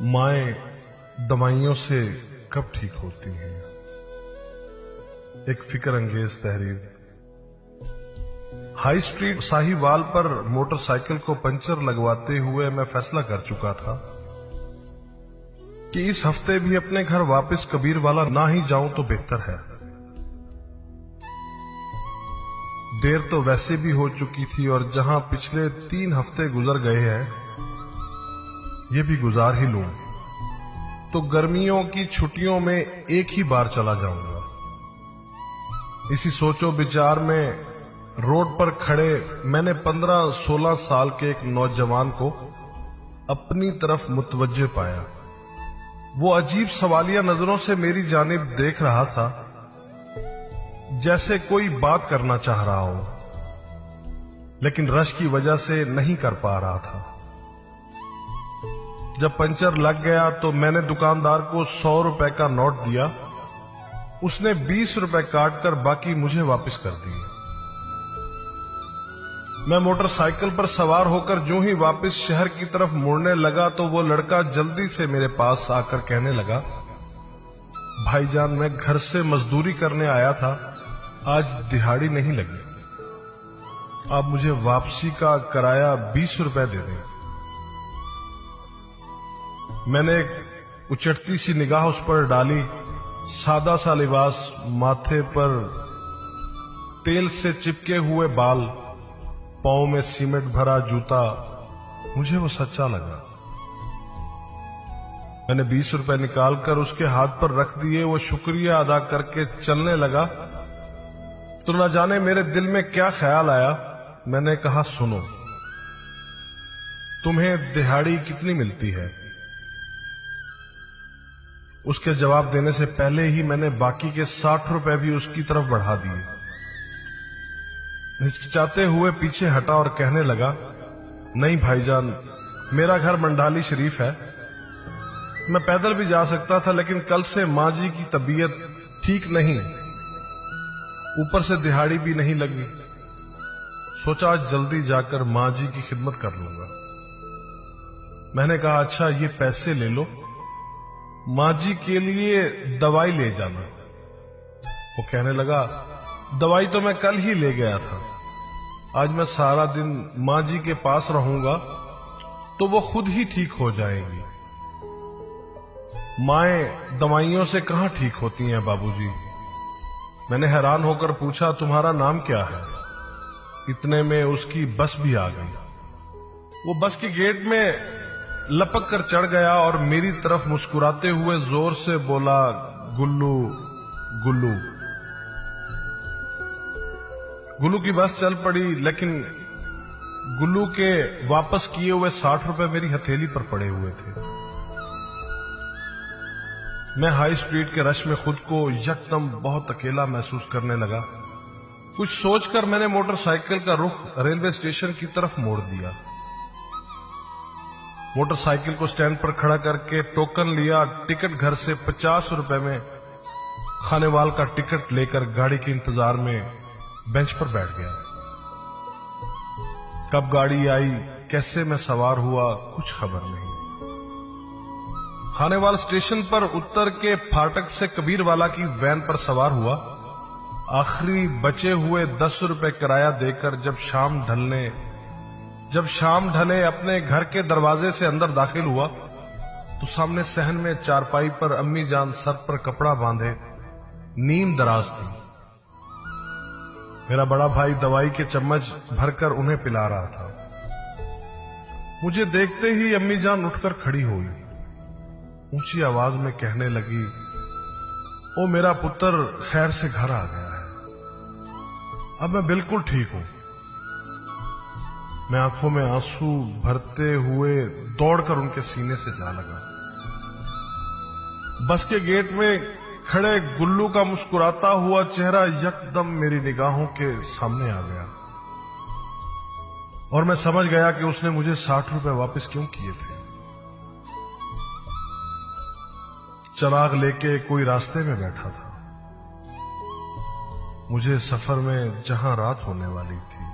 माएँ दवाइयों से कब ठीक होती हैं। एक फिक्र अंगेज तहरीर। हाई स्ट्रीट साहिवाल पर मोटरसाइकिल को पंचर लगवाते हुए मैं फैसला कर चुका था कि इस हफ्ते भी अपने घर वापस कबीरवाला ना ही जाऊं तो बेहतर है। देर तो वैसे भी हो चुकी थी और जहां पिछले 3 हफ्ते गुजर गए हैं, ये भी गुजार ही लूं तो गर्मियों की छुट्टियों में एक ही बार चला जाऊंगा। इसी सोचो विचार में रोड पर खड़े मैंने 15-16 साल के एक नौजवान को अपनी तरफ मुतवज्जे पाया। वो अजीब सवालिया नजरों से मेरी जानिब देख रहा था, जैसे कोई बात करना चाह रहा हो, लेकिन रश की वजह से नहीं कर पा रहा था। जब पंचर लग गया तो मैंने दुकानदार को 100 रुपए का नोट दिया। उसने 20 रुपए काट कर बाकी मुझे वापस कर दिए। मैं मोटरसाइकिल पर सवार होकर जो ही वापस शहर की तरफ मुड़ने लगा तो वो लड़का जल्दी से मेरे पास आकर कहने लगा, भाईजान मैं घर से मजदूरी करने आया था, आज दिहाड़ी नहीं लगी, आप मुझे वापसी का किराया 20 रुपए दे दें। मैंने एक उचटती सी निगाह उस पर डाली। सादा सा लिबास, माथे पर तेल से चिपके हुए बाल, पांव में सीमेंट भरा जूता, मुझे वो सच्चा लगा। मैंने 20 रुपए निकालकर उसके हाथ पर रख दिए। वो शुक्रिया अदा करके चलने लगा तो न जाने मेरे दिल में क्या ख्याल आया। मैंने कहा, सुनो, तुम्हें दिहाड़ी कितनी मिलती है? उसके जवाब देने से पहले ही मैंने बाकी के 60 रुपए भी उसकी तरफ बढ़ा दिए। हिचकिचाते हुए पीछे हटा और कहने लगा, नहीं भाईजान, मेरा घर मंडाली शरीफ है, मैं पैदल भी जा सकता था, लेकिन कल से माँ जी की तबीयत ठीक नहीं, ऊपर से दिहाड़ी भी नहीं लगी, सोचा आज जल्दी जाकर माँ जी की खिदमत कर लूंगा। मैंने कहा, अच्छा ये पैसे ले लो, माँ जी के लिए दवाई ले जाना। वो कहने लगा, दवाई तो मैं कल ही ले गया था, आज मैं सारा दिन माँ जी के पास रहूंगा तो वो खुद ही ठीक हो जाएंगी। माएं दवाइयों से कहां ठीक होती हैं बाबूजी? मैंने हैरान होकर पूछा, तुम्हारा नाम क्या है? इतने में उसकी बस भी आ गई। वो बस के गेट में लपक कर चढ़ गया और मेरी तरफ मुस्कुराते हुए जोर से बोला, गुल्लू गुल्लू। गुल्लू की बस चल पड़ी, लेकिन गुल्लू के वापस किए हुए 60 रुपए मेरी हथेली पर पड़े हुए थे। मैं हाई स्ट्रीट के रश में खुद को यकदम बहुत अकेला महसूस करने लगा। कुछ सोचकर मैंने मोटरसाइकिल का रुख रेलवे स्टेशन की तरफ मोड़ दिया। मोटरसाइकिल को स्टैंड पर खड़ा करके टोकन लिया। टिकट घर से 50 रुपए में खानेवाल का टिकट लेकर गाड़ी के इंतजार में बेंच पर बैठ गया। कब गाड़ी आई, कैसे मैं सवार हुआ, कुछ खबर नहीं। खानेवाल स्टेशन पर उतर के फाटक से कबीरवाला की वैन पर सवार हुआ। आखिरी बचे हुए 10 रुपए किराया देकर जब शाम ढले अपने घर के दरवाजे से अंदर दाखिल हुआ तो सामने सहन में चारपाई पर अम्मी जान सर पर कपड़ा बांधे नींद दराज थी। मेरा बड़ा भाई दवाई के चम्मच भरकर उन्हें पिला रहा था। मुझे देखते ही अम्मी जान उठकर खड़ी हुई, ऊंची आवाज में कहने लगी, ओ मेरा पुत्र खैर से घर आ गया है, अब मैं बिल्कुल ठीक हूं। मैं आंखों में आंसू भरते हुए दौड़कर उनके सीने से जा लगा। बस के गेट में खड़े गुल्लू का मुस्कुराता हुआ चेहरा यकदम मेरी निगाहों के सामने आ गया और मैं समझ गया कि उसने मुझे 60 रुपए वापस क्यों किए थे। चिराग लेके कोई रास्ते में बैठा था। मुझे सफर में जहां रात होने वाली थी